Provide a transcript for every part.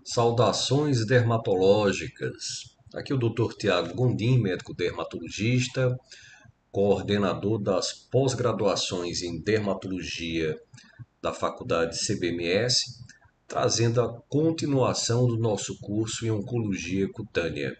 Saudações dermatológicas. Aqui é o Dr. Tiago Gondim, médico dermatologista, coordenador das pós-graduações em dermatologia da Faculdade CBMS, trazendo a continuação do nosso curso em oncologia cutânea.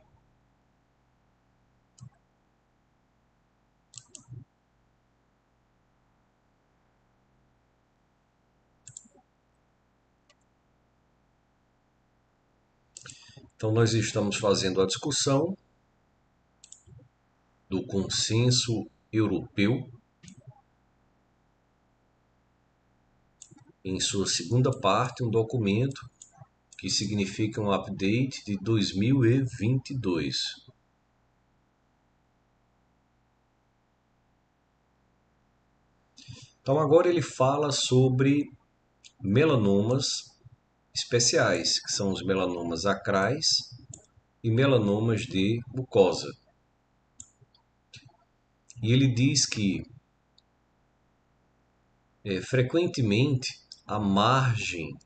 Então, nós estamos fazendo a discussão do consenso europeu em sua segunda parte, um documento que significa um update de 2022. Então agora ele fala sobre melanomas especiais, que são os melanomas acrais e melanomas de mucosa. E ele diz que frequentemente a margem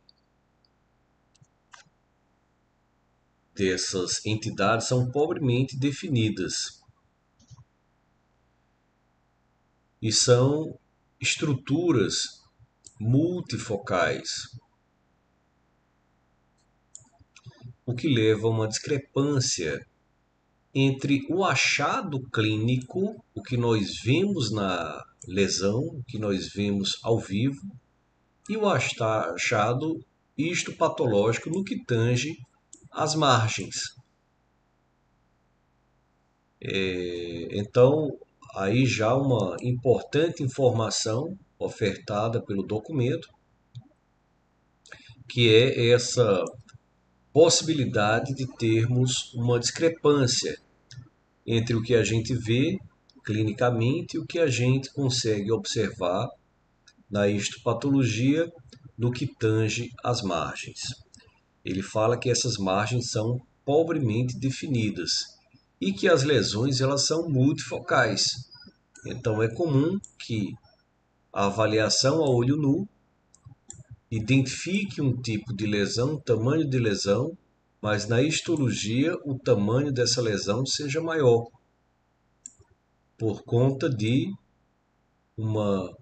dessas entidades são pobremente definidas e são estruturas multifocais, o que leva a uma discrepância entre o achado clínico, o que nós vemos na lesão, o que nós vemos ao vivo, e o achado histopatológico no que tange as margens. Então, aí já uma importante informação ofertada pelo documento, que é essa possibilidade de termos uma discrepância entre o que a gente vê clinicamente e o que a gente consegue observar na histopatologia no que tange as margens. Ele fala que essas margens são pobremente definidas e que as lesões elas são multifocais. Então é comum que a avaliação a olho nu identifique um tipo de lesão, um tamanho de lesão, mas na histologia o tamanho dessa lesão seja maior, por conta de uma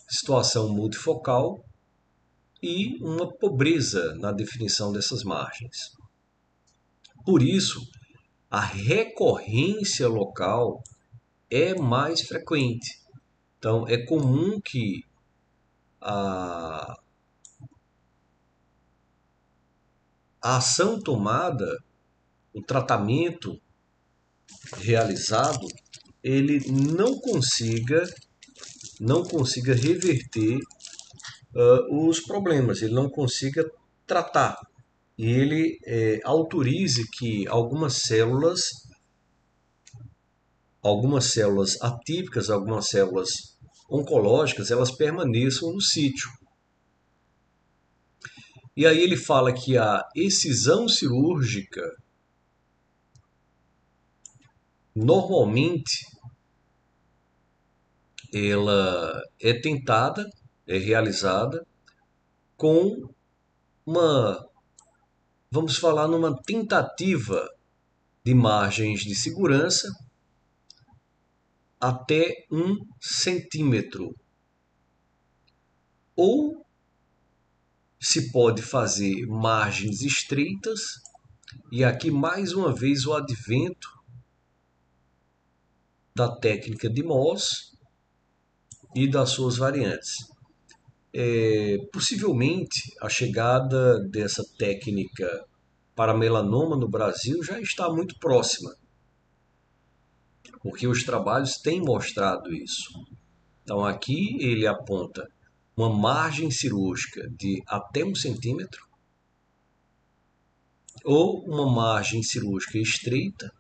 situação multifocal e uma pobreza na definição dessas margens. Por isso, a recorrência local é mais frequente. Então, é comum que a ação tomada, o tratamento realizado, ele não consiga reverter os problemas, ele não consiga tratar. E ele autorize que algumas células atípicas, algumas células oncológicas, elas permaneçam no sítio. E aí ele fala que a excisão cirúrgica normalmente ela é tentada, é realizada com uma, vamos falar, numa tentativa de margens de segurança até 1 centímetro. Ou se pode fazer margens estreitas, e aqui mais uma vez o advento da técnica de Mohs e das suas variantes. Possivelmente a chegada dessa técnica para melanoma no Brasil já está muito próxima, porque os trabalhos têm mostrado isso. Então aqui ele aponta uma margem cirúrgica de até 1 centímetro ou uma margem cirúrgica estreita,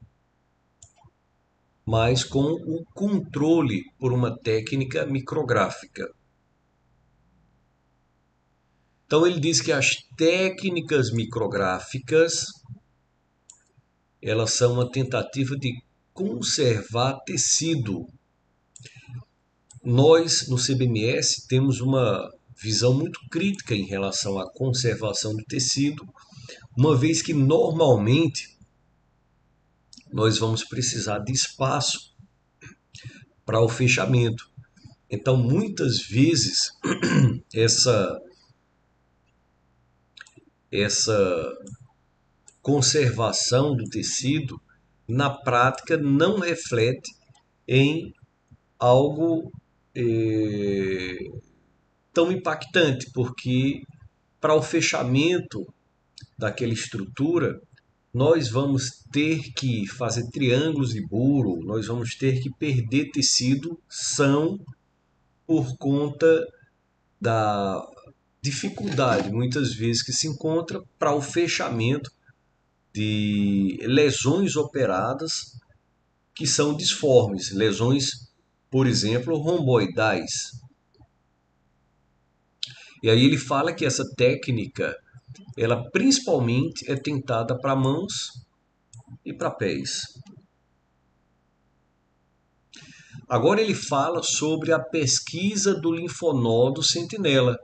mas com o controle por uma técnica micrográfica. Então ele diz que as técnicas micrográficas elas são uma tentativa de conservar tecido. Nós no CBMS temos uma visão muito crítica em relação à conservação do tecido, uma vez que normalmente nós vamos precisar de espaço para o fechamento. Então, muitas vezes, essa, essa conservação do tecido, na prática, não reflete em algo tão impactante, porque para o fechamento daquela estrutura, nós vamos ter que fazer triângulos de buro, nós vamos ter que perder tecido são por conta da dificuldade, muitas vezes, que se encontra para o fechamento de lesões operadas que são disformes, lesões, por exemplo, romboidais. E aí ele fala que essa técnica, ela principalmente é tentada para mãos e para pés. Agora ele fala sobre a pesquisa do linfonodo sentinela.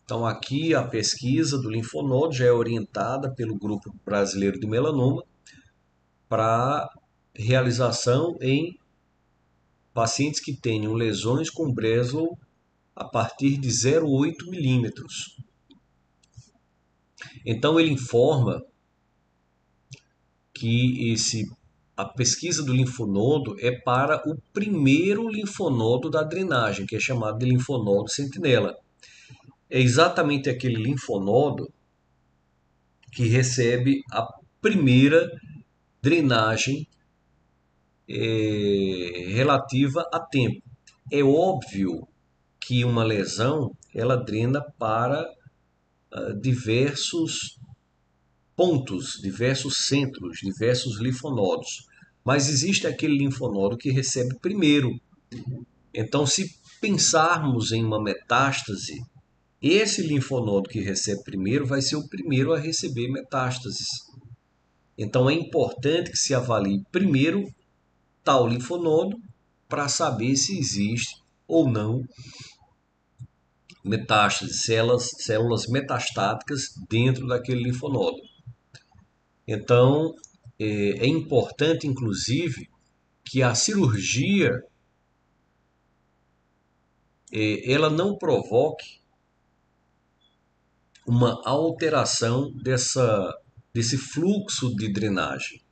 Então aqui a pesquisa do linfonodo já é orientada pelo Grupo Brasileiro de Melanoma para realização em pacientes que tenham lesões com Breslow a partir de 0,8 milímetros. Então ele informa que a pesquisa do linfonodo é para o primeiro linfonodo da drenagem, que é chamado de linfonodo sentinela. É exatamente aquele linfonodo que recebe a primeira drenagem relativa a tempo. É óbvio que uma lesão ela drena para diversos pontos, diversos centros, diversos linfonodos. Mas existe aquele linfonodo que recebe primeiro. Então, se pensarmos em uma metástase, esse linfonodo que recebe primeiro vai ser o primeiro a receber metástases. Então, é importante que se avalie primeiro tal linfonodo para saber se existe ou não metástases, células metastáticas dentro daquele linfonodo. Então, é importante, inclusive, que a cirurgia ela não provoque uma alteração desse fluxo de drenagem.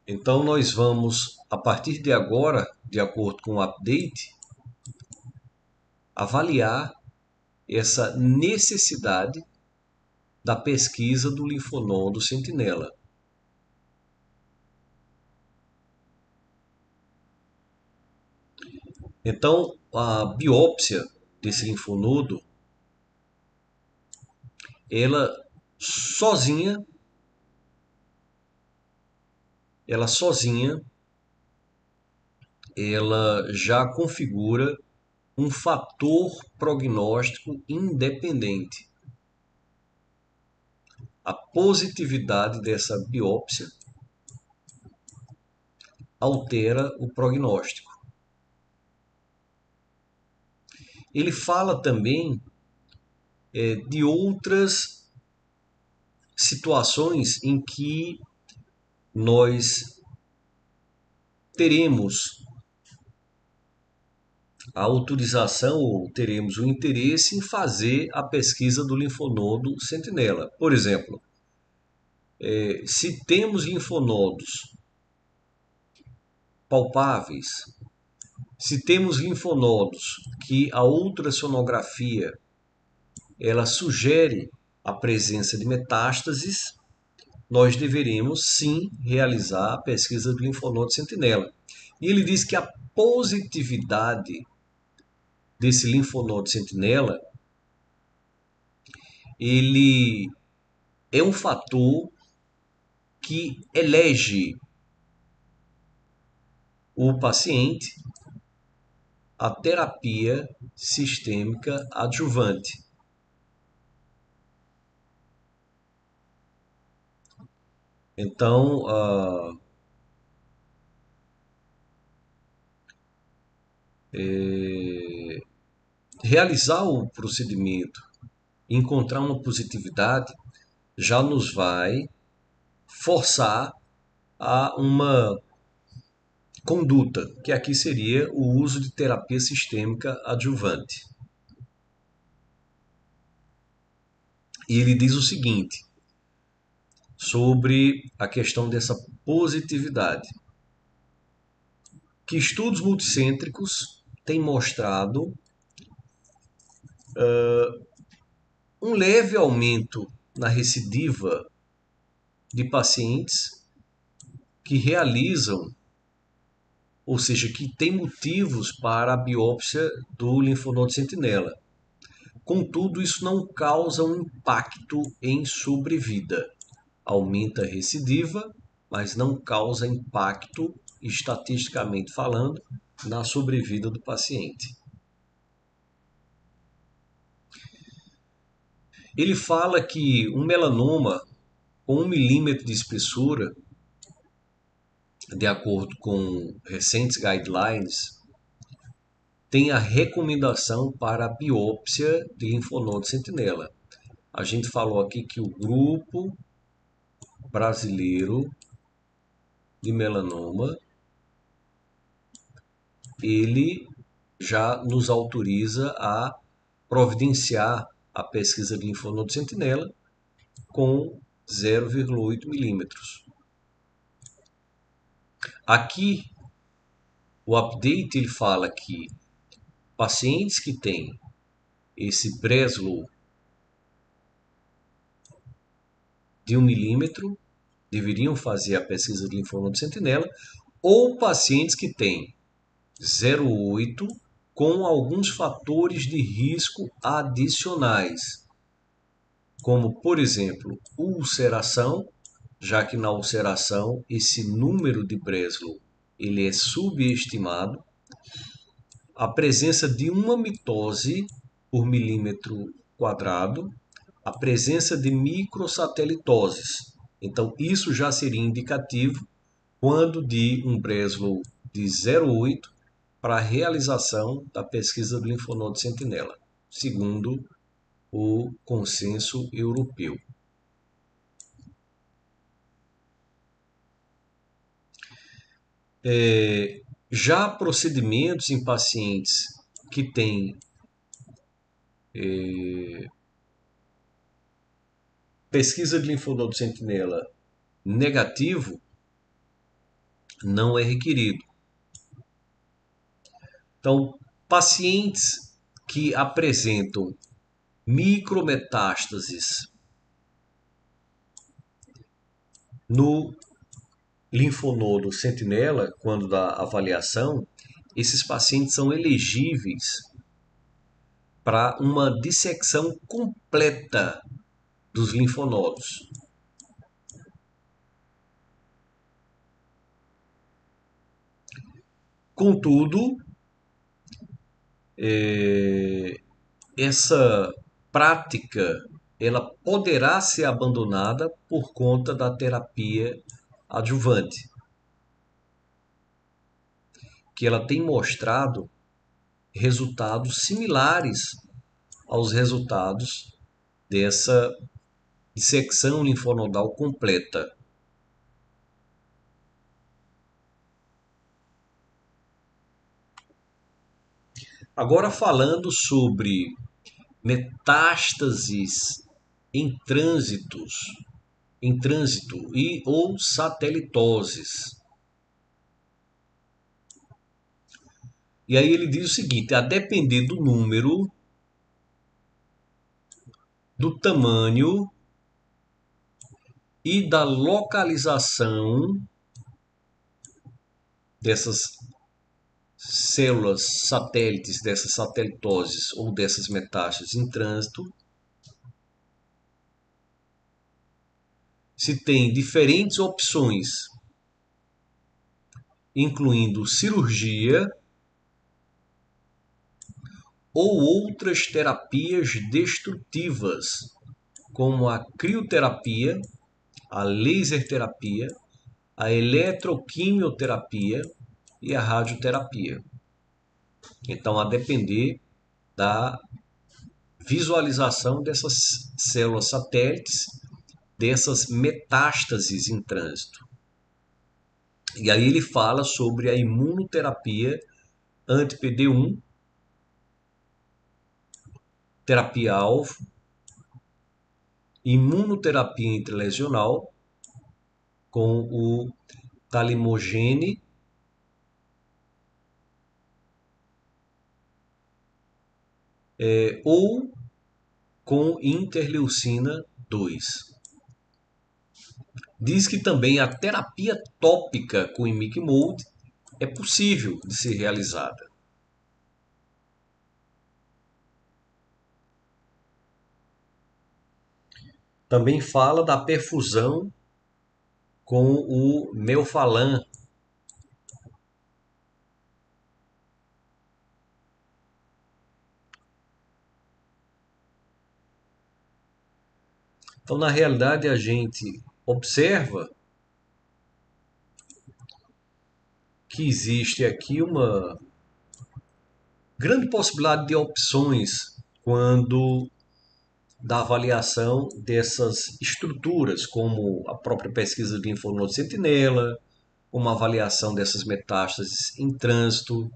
Então, nós vamos, a partir de agora, de acordo com o update, avaliar essa necessidade da pesquisa do linfonodo sentinela. Então, a biópsia desse linfonodo, ela sozinha, ela sozinha, ela já configura um fator prognóstico independente. A positividade dessa biópsia altera o prognóstico. Ele fala também de outras situações em que nós teremos a autorização ou teremos o interesse em fazer a pesquisa do linfonodo sentinela. Por exemplo, se temos linfonodos palpáveis, se temos linfonodos que a ultrassonografia ela sugere a presença de metástases, nós deveremos sim realizar a pesquisa do linfonodo sentinela. E ele diz que a positividade desse linfonodo sentinela, ele é um fator que elege o paciente à terapia sistêmica adjuvante. Então, realizar o procedimento, encontrar uma positividade, já nos vai forçar a uma conduta, que aqui seria o uso de terapia sistêmica adjuvante. E ele diz o seguinte sobre a questão dessa positividade, que estudos multicêntricos têm mostrado um leve aumento na recidiva de pacientes que realizam, ou seja, que têm motivos para a biópsia do linfonodo sentinela. Contudo, isso não causa um impacto em sobrevida. Aumenta a recidiva, mas não causa impacto, estatisticamente falando, na sobrevida do paciente. Ele fala que um melanoma com 1 milímetro de espessura, de acordo com recentes guidelines, tem a recomendação para a biópsia de linfonodo sentinela. A gente falou aqui que o grupo brasileiro de melanoma, ele já nos autoriza a providenciar a pesquisa de linfonodo sentinela com 0,8 milímetros. Aqui, o update ele fala que pacientes que têm esse Breslow de 1 milímetro deveriam fazer a pesquisa de linfonodo sentinela, ou pacientes que têm 0,8 com alguns fatores de risco adicionais, como, por exemplo, ulceração, já que na ulceração esse número de Breslow ele é subestimado, a presença de uma mitose por milímetro quadrado, a presença de microsatelitoses. Então, isso já seria indicativo quando de um Breslow de 0,8 para a realização da pesquisa do linfonodo sentinela, segundo o consenso europeu. Já procedimentos em pacientes que têm pesquisa de linfonodo sentinela negativo não é requerido. Então, pacientes que apresentam micrometástases no linfonodo sentinela, quando da avaliação, esses pacientes são elegíveis para uma dissecção completa dos linfonodos. Contudo, essa prática ela poderá ser abandonada por conta da terapia adjuvante, que ela tem mostrado resultados similares aos resultados dessa dissecção linfonodal completa. Agora falando sobre metástases em trânsito e ou satelitoses. E aí ele diz o seguinte: a depender do número, do tamanho e da localização dessas células satélites, dessas satelitoses ou dessas metástases em trânsito, se tem diferentes opções, incluindo cirurgia ou outras terapias destrutivas, como a crioterapia, a laser terapia, a eletroquimioterapia e a radioterapia. Então, a depender da visualização dessas células satélites, dessas metástases em trânsito. E aí ele fala sobre a imunoterapia anti-PD1, terapia-alvo, imunoterapia intralesional com o talimogene ou com interleucina 2. Diz que também a terapia tópica com imigmod é possível de ser realizada. Também fala da perfusão com o melphalan. Então, na realidade, a gente observa que existe aqui uma grande possibilidade de opções quando da avaliação dessas estruturas, como a própria pesquisa de linfonodo sentinela, uma avaliação dessas metástases em trânsito.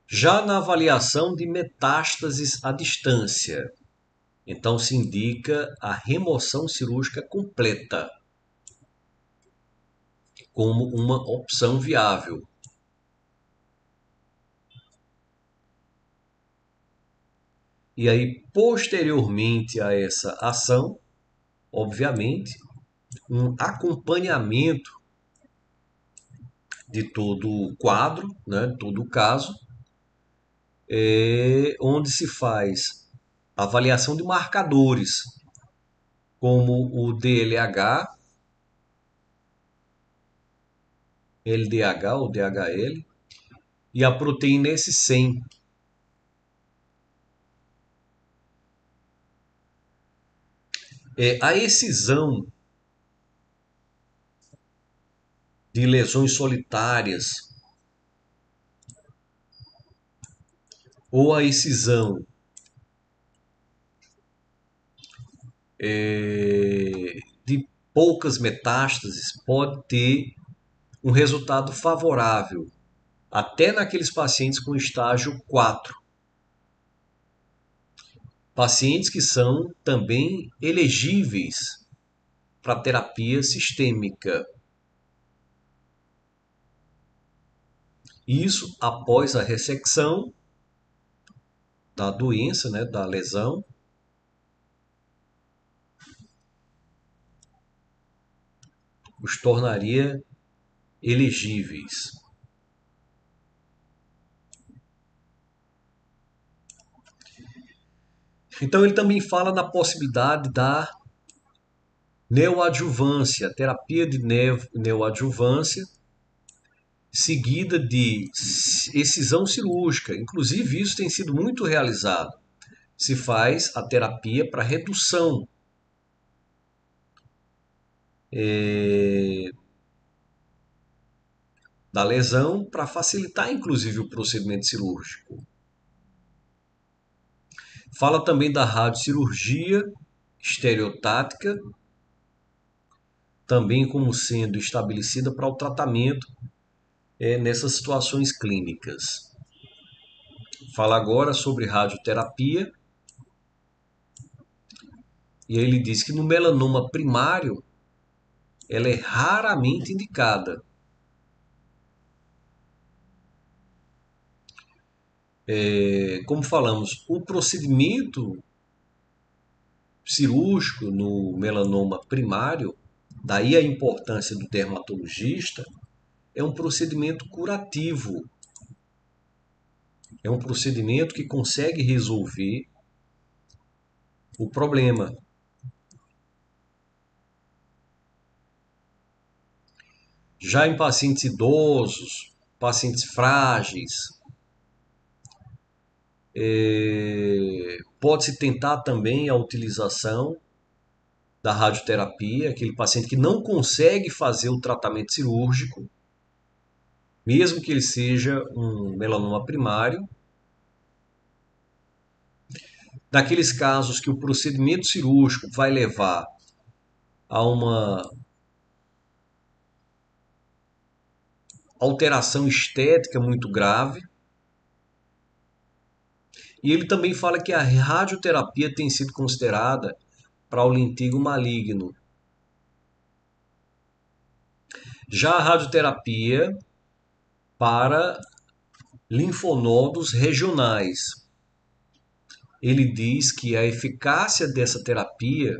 Já na avaliação de metástases à distância, então se indica a remoção cirúrgica completa como uma opção viável. E aí, posteriormente a essa ação, obviamente, um acompanhamento de todo o quadro, né, todo o caso, onde se faz avaliação de marcadores, como o DLH, LDH ou DHL, e a proteína S100. A excisão de lesões solitárias ou a excisão de poucas metástases pode ter um resultado favorável, até naqueles pacientes com estágio 4. Pacientes que são também elegíveis para terapia sistêmica. Isso após a ressecção da doença, né, da lesão, os tornaria elegíveis. Então ele também fala na possibilidade da neoadjuvância, terapia de neoadjuvância, seguida de excisão cirúrgica. Inclusive isso tem sido muito realizado. Se faz a terapia para redução da lesão, para facilitar inclusive o procedimento cirúrgico. Fala também da radiocirurgia estereotática, também como sendo estabelecida para o tratamento nessas situações clínicas. Fala agora sobre radioterapia, e aí ele diz que no melanoma primário ela é raramente indicada. Como falamos, o procedimento cirúrgico no melanoma primário, daí a importância do dermatologista, é um procedimento curativo. É um procedimento que consegue resolver o problema. Já em pacientes idosos, pacientes frágeis, pode-se tentar também a utilização da radioterapia, aquele paciente que não consegue fazer o tratamento cirúrgico, mesmo que ele seja um melanoma primário. Daqueles casos que o procedimento cirúrgico vai levar a uma alteração estética muito grave. E ele também fala que a radioterapia tem sido considerada para o lentigo maligno. Já a radioterapia para linfonodos regionais. Ele diz que a eficácia dessa terapia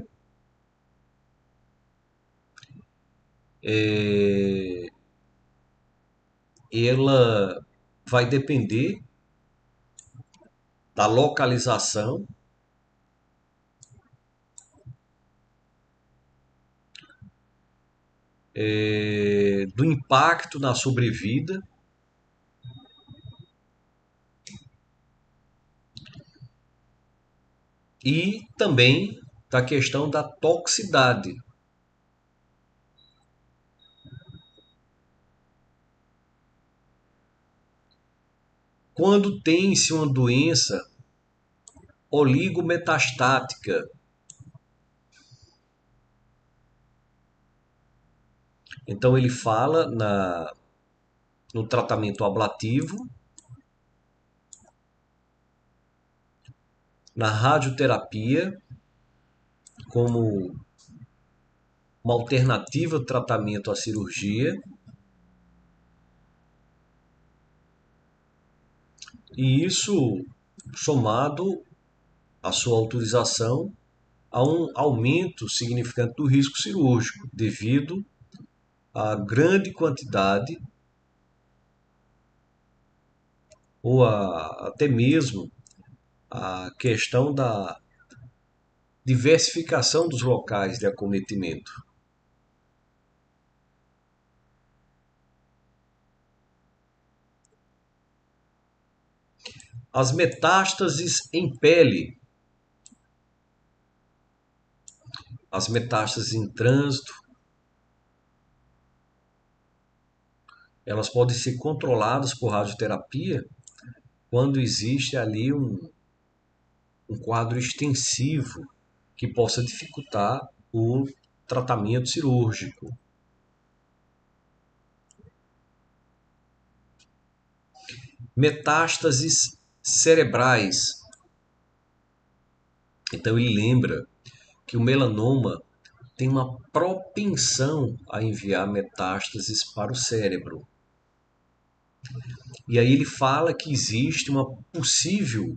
ela vai depender da localização, do impacto na sobrevida e também da questão da toxicidade. Quando tem-se uma doença oligometastática, então ele fala no tratamento ablativo, na radioterapia, como uma alternativa de tratamento à cirurgia, e isso somado à sua autorização a um aumento significante do risco cirúrgico, devido à grande quantidade ou até mesmo a questão da diversificação dos locais de acometimento. As metástases em pele, as metástases em trânsito, elas podem ser controladas por radioterapia quando existe ali um quadro extensivo que possa dificultar o tratamento cirúrgico. Metástases cerebrais. Então ele lembra que o melanoma tem uma propensão a enviar metástases para o cérebro. E aí ele fala que existe uma possível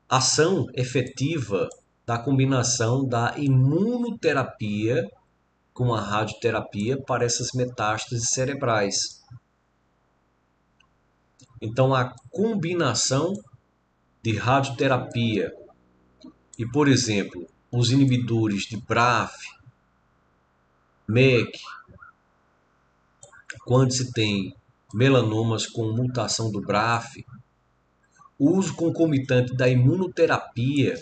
ação efetiva da combinação da imunoterapia com a radioterapia para essas metástases cerebrais. Então, a combinação de radioterapia e, por exemplo, os inibidores de BRAF, MEK, quando se tem melanomas com mutação do BRAF, o uso concomitante da imunoterapia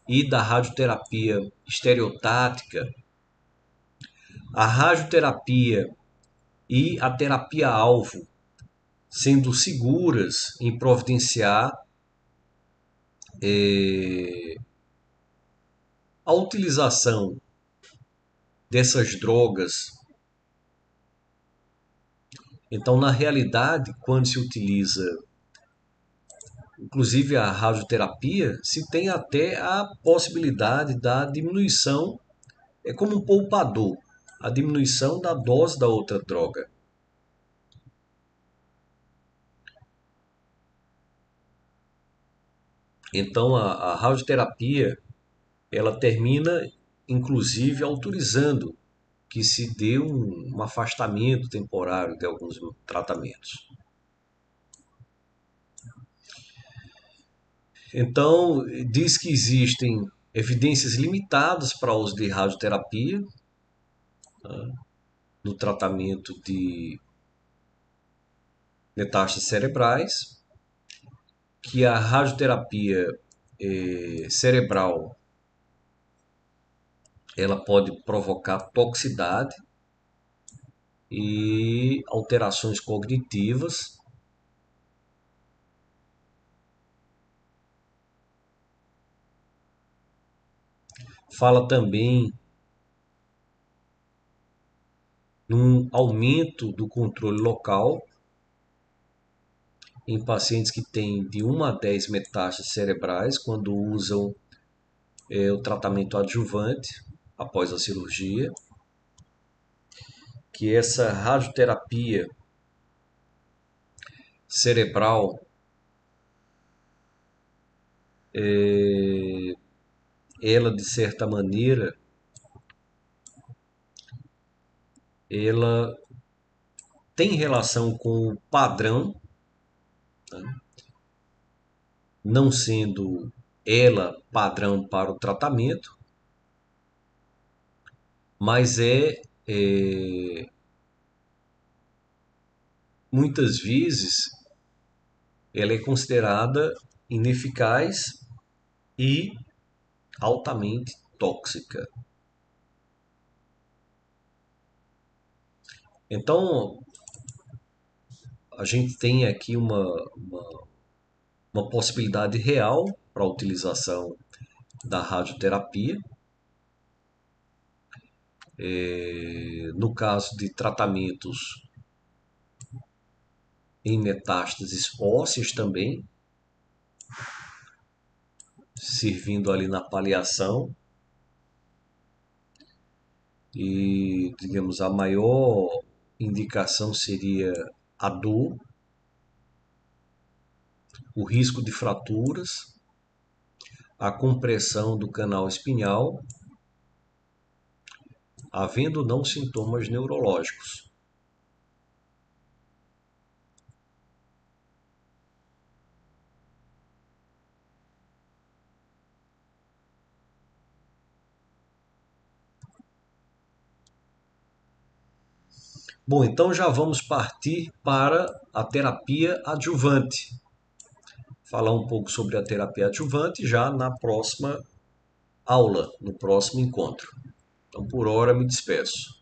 e da radioterapia estereotática, a radioterapia e a terapia-alvo sendo seguras em providenciar a utilização dessas drogas. Então, na realidade, quando se utiliza inclusive a radioterapia, se tem até a possibilidade da diminuição, é como um poupador, a diminuição da dose da outra droga. Então a radioterapia, ela termina inclusive autorizando que se dê um afastamento temporário de alguns tratamentos. Então, diz que existem evidências limitadas para o uso de radioterapia, né, no tratamento de metástases cerebrais, que a radioterapia cerebral, ela pode provocar toxicidade e alterações cognitivas. Fala também num aumento do controle local em pacientes que têm de 1 a 10 metástases cerebrais quando usam o tratamento adjuvante após a cirurgia, que essa radioterapia cerebral ela de certa maneira ela tem relação com o padrão, não sendo ela padrão para o tratamento, mas muitas vezes ela é considerada ineficaz e altamente tóxica. Então, a gente tem aqui uma possibilidade real para a utilização da radioterapia. No caso de tratamentos em metástases ósseas também, servindo ali na paliação. E, digamos, a maior indicação seria a dor, o risco de fraturas, a compressão do canal espinhal, havendo ou não sintomas neurológicos. Bom, então já vamos partir para a terapia adjuvante. Falar um pouco sobre a terapia adjuvante já na próxima aula, no próximo encontro. Então, por hora, me despeço.